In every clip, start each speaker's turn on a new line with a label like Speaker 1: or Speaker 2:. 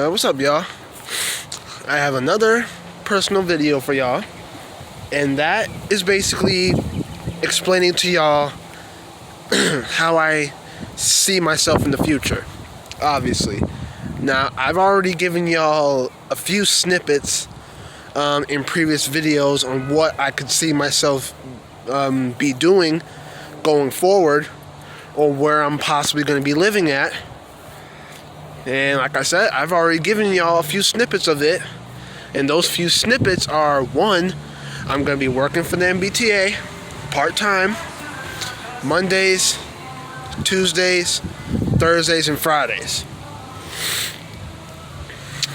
Speaker 1: What's up, y'all? I have another personal video for y'all, and that is basically explaining to y'all how I see myself in the future, obviously. Now, I've already given y'all a few snippets in previous videos on what I could see myself be doing going forward, or where I'm possibly going to be living at. And like I said, I've already given y'all a few snippets of it. And those few snippets are, one, I'm going to be working for the MBTA part-time Mondays, Tuesdays, Thursdays, and Fridays.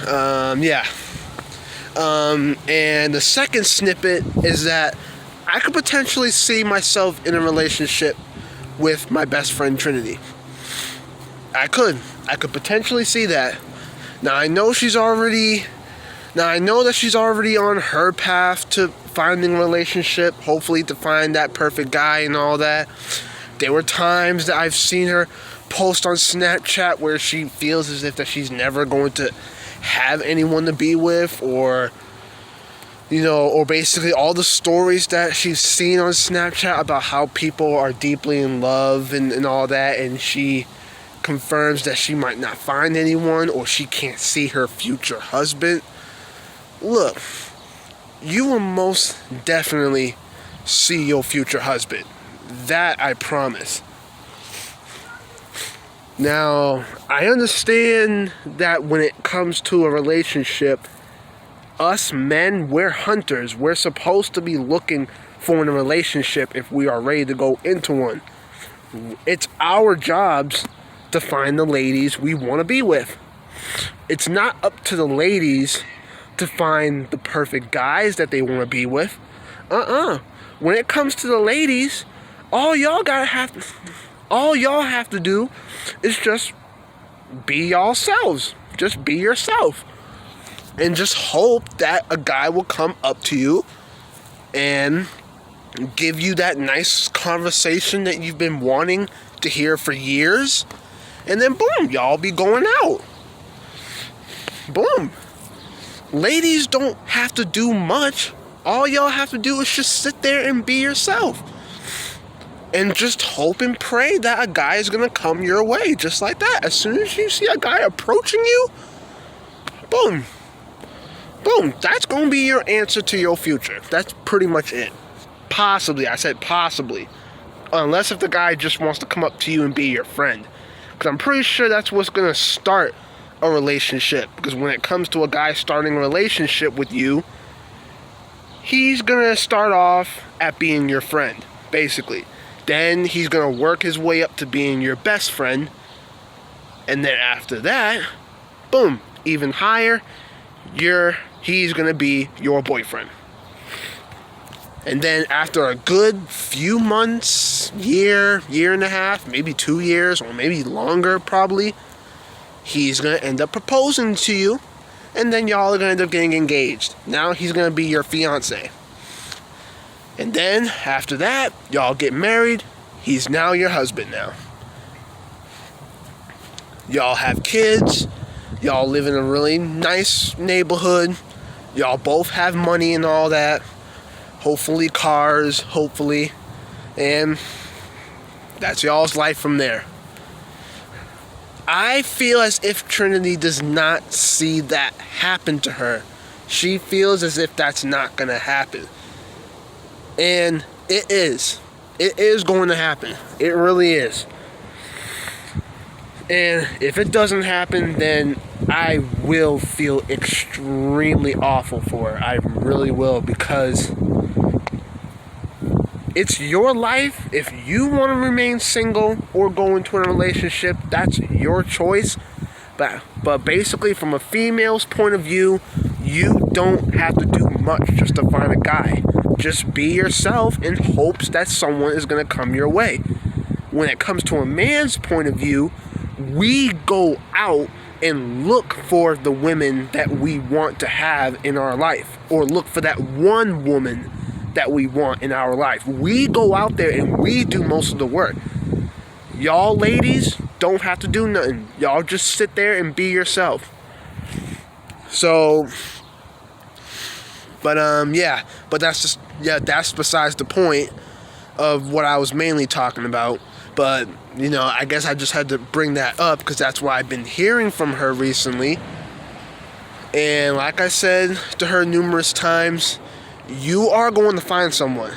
Speaker 1: And the second snippet is that I could potentially see myself in a relationship with my best friend Trinity. I could potentially see that. Now I know that she's already on her path to finding a relationship, hopefully to find that perfect guy and all that. There were times that I've seen her post on Snapchat where she feels as if that she's never going to have anyone to be with, or basically all the stories that she's seen on Snapchat about how people are deeply in love and all that, and she confirms that she might not find anyone, or she can't see her future husband. Look, you will most definitely see your future husband. That I promise. Now, I understand that when it comes to a relationship, us men, we're hunters. We're supposed to be looking for a relationship if we are ready to go into one. It's our jobs to find the ladies we want to be with. It's not up to the ladies to find the perfect guys that they want to be with. When it comes to the ladies, all y'all have to do is just be yourselves. Just be yourself. And just hope that a guy will come up to you and give you that nice conversation that you've been wanting to hear for years. And then boom, y'all be going out. Boom. Ladies don't have to do much. All y'all have to do is just sit there and be yourself. And just hope and pray that a guy is going to come your way. Just like that. As soon as you see a guy approaching you, boom. Boom. That's going to be your answer to your future. That's pretty much it. Possibly. I said possibly. Unless if the guy just wants to come up to you and be your friend. Because I'm pretty sure that's what's going to start a relationship. Because when it comes to a guy starting a relationship with you, he's going to start off at being your friend, basically. Then he's going to work his way up to being your best friend. And then after that, boom, even higher, he's going to be your boyfriend. And then after a good few months, year and a half, maybe 2 years, or maybe longer probably, he's going to end up proposing to you, and then y'all are going to end up getting engaged. Now he's going to be your fiance. And then after that, y'all get married. He's now your husband now. Y'all have kids. Y'all live in a really nice neighborhood. Y'all both have money and all that. Hopefully cars, hopefully. And that's y'all's life from there. I feel as if Trinity does not see that happen to her. She feels as if that's not going to happen. And it is. It is going to happen. It really is. And if it doesn't happen, then I will feel extremely awful for her. I really will, because it's your life. If you want to remain single or go into a relationship, that's your choice. But basically, from a female's point of view, you don't have to do much just to find a guy. Just be yourself in hopes that someone is going to come your way. When it comes to a man's point of view, we go out and look for the women that we want to have in our life, or look for that one woman that we want in our life. We go out there and we do most of the work. Y'all ladies don't have to do nothing. Y'all just sit there and be yourself. So, but yeah, but that's besides the point of what I was mainly talking about. But I guess I just had to bring that up because that's what I've been hearing from her recently. And like I said to her numerous times, you are going to find someone.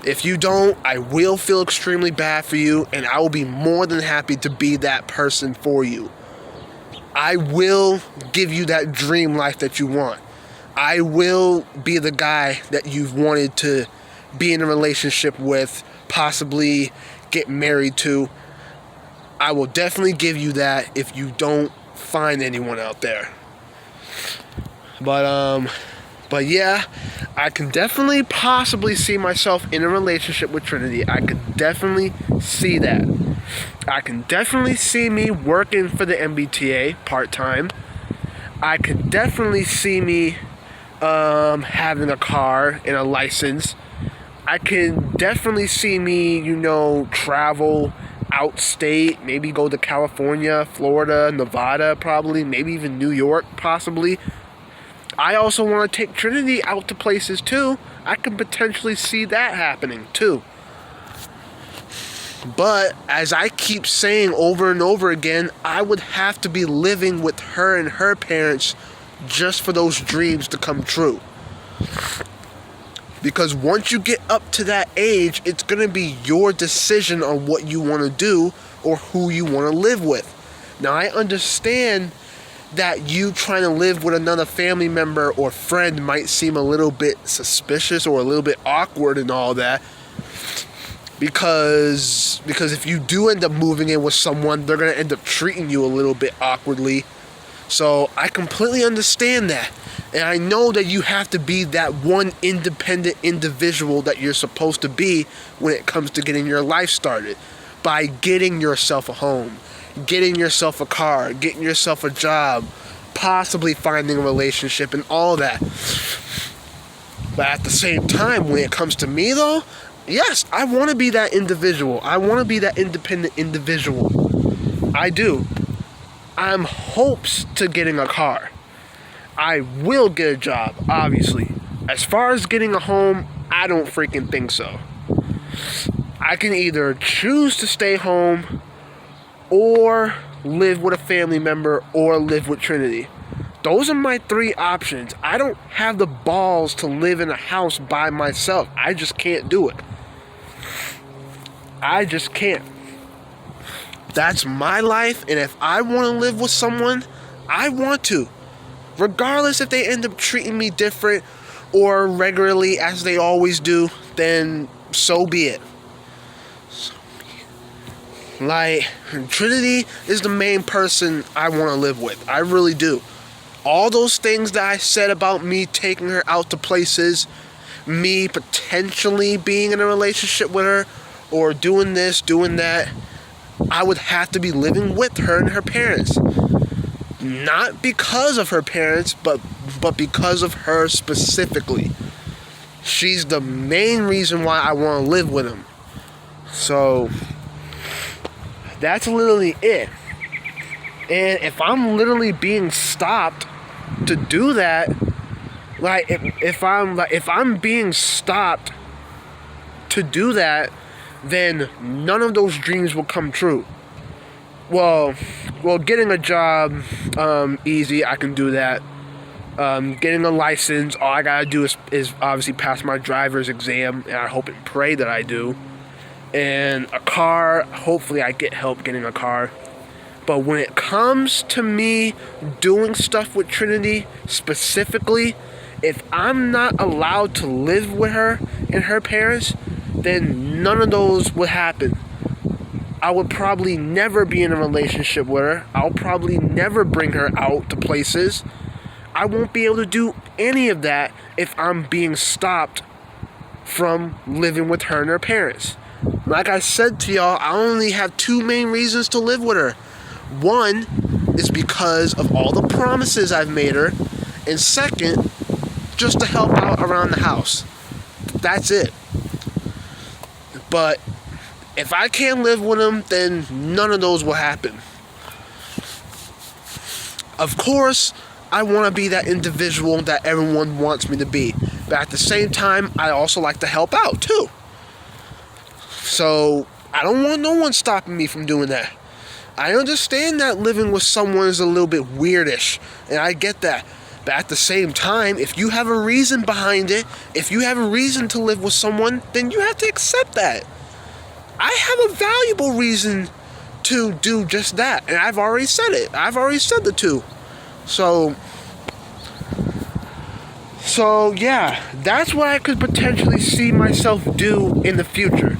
Speaker 1: If you don't, I will feel extremely bad for you, and I will be more than happy to be that person for you. I will give you that dream life that you want. I will be the guy that you've wanted to be in a relationship with, possibly get married to. I will definitely give you that if you don't find anyone out there. But yeah, I can definitely possibly see myself in a relationship with Trinity. I could definitely see that. I can definitely see me working for the MBTA part-time. I could definitely see me having a car and a license. I can definitely see me, travel outstate, maybe go to California, Florida, Nevada probably, maybe even New York possibly. I also want to take Trinity out to places too. I can potentially see that happening too. But as I keep saying over and over again, I would have to be living with her and her parents just for those dreams to come true. Because once you get up to that age, it's going to be your decision on what you want to do or who you want to live with. Now, I understand that you trying to live with another family member or friend might seem a little bit suspicious or a little bit awkward and all that. Because if you do end up moving in with someone, they're going to end up treating you a little bit awkwardly. So I completely understand that. And I know that you have to be that one independent individual that you're supposed to be when it comes to getting your life started. By getting yourself a home, getting yourself a car, getting yourself a job, possibly finding a relationship and all that. But at the same time, when it comes to me though, yes, I want to be that individual. I want to be that independent individual. I do. I'm hopes to getting a car. I will get a job, obviously. As far as getting a home, I don't freaking think so. I can either choose to stay home or live with a family member or live with Trinity. Those are my three options. I don't have the balls to live in a house by myself. I just can't do it. I just can't. That's my life, and if I want to live with someone, I want to. Regardless if they end up treating me different or regularly as they always do, then so be it. Like, Trinity is the main person I want to live with. I really do. All those things that I said about me taking her out to places, me potentially being in a relationship with her, or doing this, doing that, I would have to be living with her and her parents. Not because of her parents, but because of her specifically. She's the main reason why I want to live with him. So that's literally it. And if I'm literally being stopped to do that, like if I'm being stopped to do that, then none of those dreams will come true. Well, getting a job, easy, I can do that. Getting a license, all I gotta do is obviously pass my driver's exam, and I hope and pray that I do. And a car, hopefully I get help getting a car. But when it comes to me doing stuff with Trinity specifically, if I'm not allowed to live with her and her parents, then none of those would happen. I would probably never be in a relationship with her. I'll probably never bring her out to places. I won't be able to do any of that if I'm being stopped from living with her and her parents. Like I said to y'all, I only have two main reasons to live with her. One is because of all the promises I've made her, and second, just to help out around the house. That's it. But if I can't live with them, then none of those will happen. Of course, I want to be that individual that everyone wants me to be. But at the same time, I also like to help out too. So I don't want no one stopping me from doing that. I understand that living with someone is a little bit weirdish, and I get that. But at the same time, if you have a reason behind it, if you have a reason to live with someone, then you have to accept that. I have a valuable reason to do just that, and I've already said it. I've already said the two. So yeah, that's what I could potentially see myself do in the future.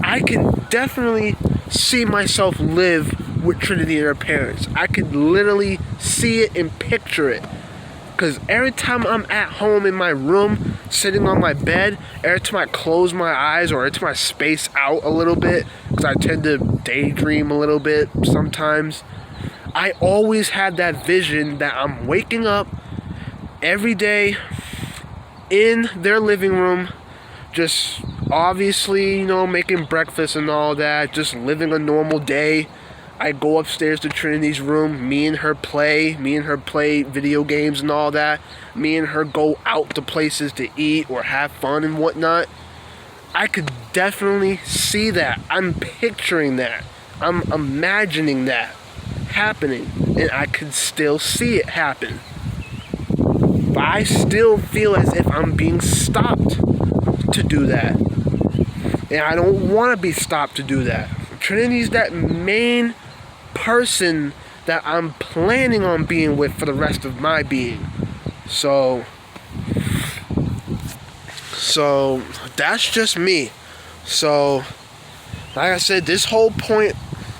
Speaker 1: I can definitely see myself live with Trinity and her parents. I could literally see it and picture it. Because every time I'm at home in my room, sitting on my bed, every time I close my eyes or every time I space out a little bit, because I tend to daydream a little bit sometimes, I always had that vision that I'm waking up every day in their living room, just obviously, making breakfast and all that, just living a normal day. I go upstairs to Trinity's room, me and her play video games and all that. Me and her go out to places to eat or have fun and whatnot. I could definitely see that. I'm picturing that. I'm imagining that happening, and I could still see it happen. But I still feel as if I'm being stopped to do that. And I don't want to be stopped to do that. Trinity's that main person that I'm planning on being with for the rest of my being. So that's just me. So like I said, this whole point,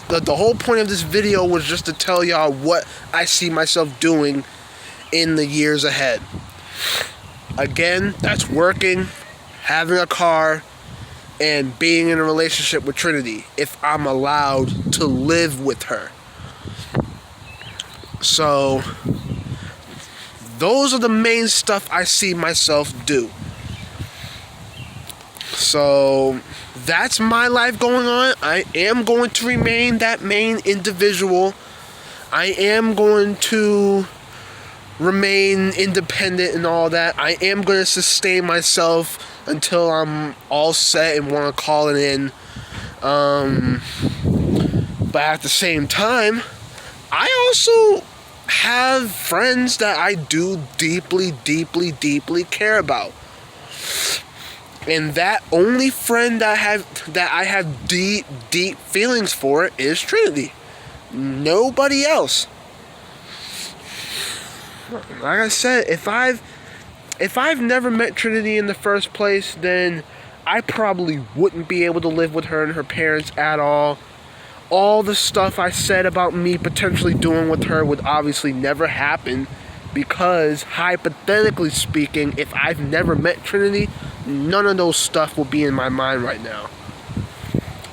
Speaker 1: the whole point of this video was just to tell y'all what I see myself doing in the years ahead. Again, that's working, having a car, and being in a relationship with Trinity, if I'm allowed to live with her. So those are the main stuff I see myself do. So that's my life going on. I am going to remain that main individual. I am going to remain independent and all that. I am going to sustain myself until I'm all set and want to call it in. But at the same time, I also have friends that I do deeply, deeply, deeply care about. And that only friend that I have deep, deep feelings for is Trinity. Nobody else. Like I said, if I've never met Trinity in the first place, then I probably wouldn't be able to live with her and her parents at all. All the stuff I said about me potentially doing with her would obviously never happen, because hypothetically speaking, if I've never met Trinity, none of those stuff will be in my mind right now.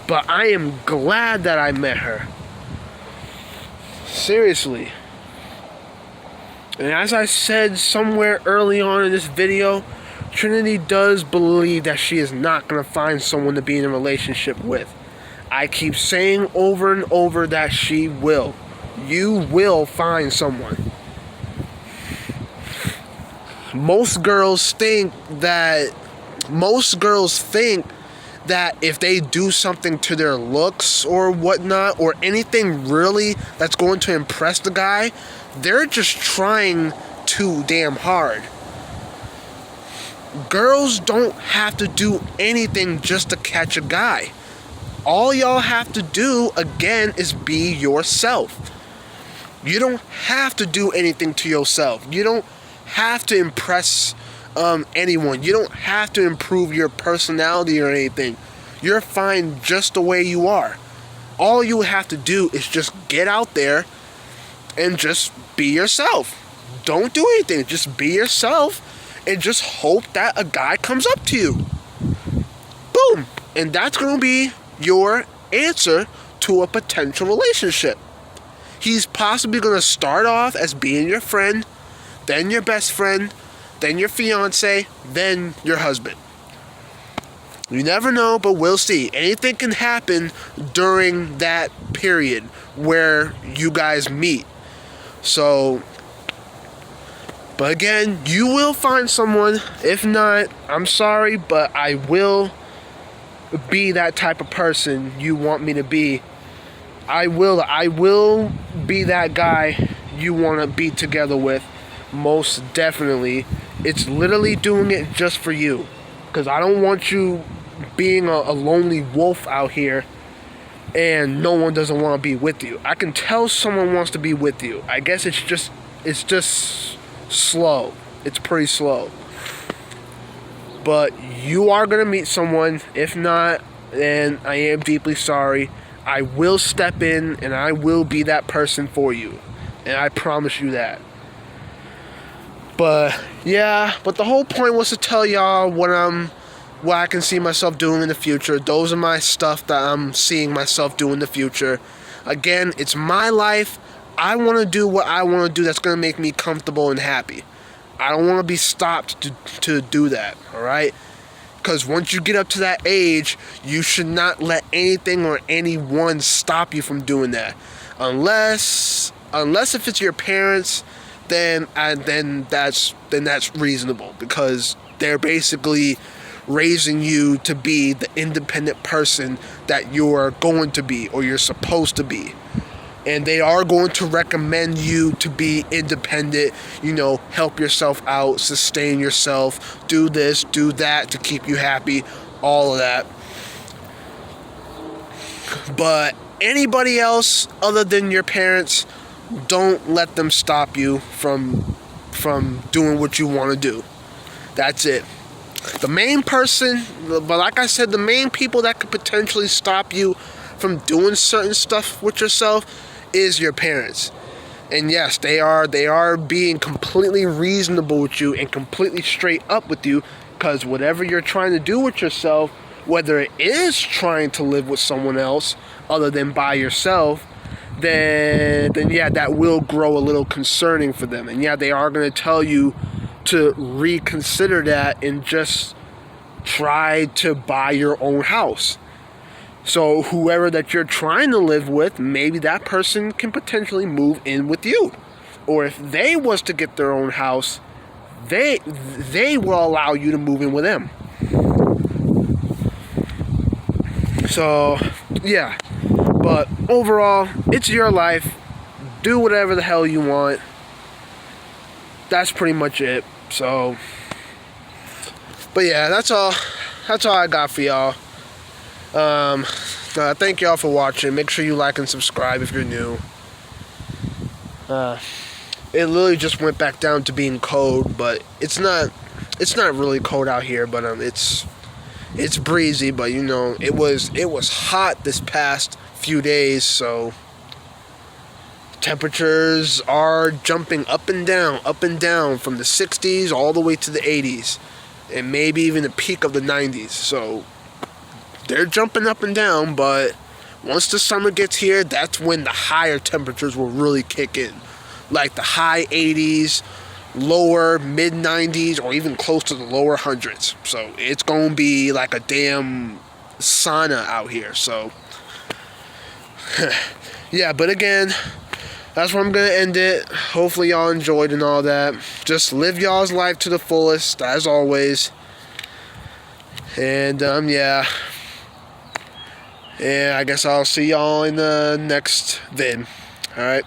Speaker 1: But I am glad that I met her. Seriously. And as I said somewhere early on in this video, Trinity does believe that she is not going to find someone to be in a relationship with. I keep saying over and over that she will. You will find someone. Most girls think that if they do something to their looks or whatnot, or anything really that's going to impress the guy, they're just trying too damn hard. Girls don't have to do anything just to catch a guy. All y'all have to do, again, is be yourself. You don't have to do anything to yourself. You don't have to impress anyone. You don't have to improve your personality or anything. You're fine just the way you are. All you have to do is just get out there and just be yourself. Don't do anything. Just be yourself and just hope that a guy comes up to you. Boom. And that's going to be your answer to a potential relationship. He's possibly going to start off as being your friend, then your best friend, then your fiance, then your husband. You never know, but we'll see. Anything can happen during that period where you guys meet. So But again, you will find someone. If not, I'm sorry, but I will be that type of person you want me to be. I will be that guy you want to be together with. Most definitely. It's literally doing it just for you. Because I don't want you being a lonely wolf out here and no one doesn't want to be with you. I can tell someone wants to be with you. I guess it's just slow. It's pretty slow. But you are going to meet someone. If not, then I am deeply sorry. I will step in and I will be that person for you. And I promise you that. But yeah, but the whole point was to tell y'all what I can see myself doing in the future. Those are my stuff that I'm seeing myself do in the future. Again, it's my life. I want to do what I want to do that's going to make me comfortable and happy. I don't want to be stopped to do that, all right? Because once you get up to that age, you should not let anything or anyone stop you from doing that. Unless if it's your parents, then that's reasonable, because they're basically raising you to be the independent person that you're going to be or you're supposed to be. And they are going to recommend you to be independent, help yourself out, sustain yourself, do this, do that to keep you happy, all of that. But anybody else other than your parents, don't let them stop you from doing what you want to do. That's it. The main person, but like I said, the main people that could potentially stop you from doing certain stuff with yourself is your parents. And yes, they are being completely reasonable with you and completely straight up with you, because whatever you're trying to do with yourself, whether it is trying to live with someone else other than by yourself, then yeah, that will grow a little concerning for them. And yeah, they are going to tell you to reconsider that and just try to buy your own house. So whoever that you're trying to live with, maybe that person can potentially move in with you. Or if they was to get their own house, they will allow you to move in with them. So, yeah. But overall, it's your life. Do whatever the hell you want. That's pretty much it. So, but yeah, that's all I got for y'all. Thank y'all for watching. Make sure you like and subscribe if you're new. It literally just went back down to being cold, but it's not really cold out here, but it's breezy, but it was hot this past few days, so temperatures are jumping up and down from the 60s all the way to the 80s, and maybe even the peak of the 90s. So they're jumping up and down, but once the summer gets here, that's when the higher temperatures will really kick in. Like the high 80s, lower mid 90s, or even close to the lower hundreds. So it's going to be like a damn sauna out here. So yeah, but again, that's where I'm going to end it. Hopefully y'all enjoyed and all that. Just live y'all's life to the fullest, as always. And yeah. And I guess I'll see y'all in the next vid. Alright.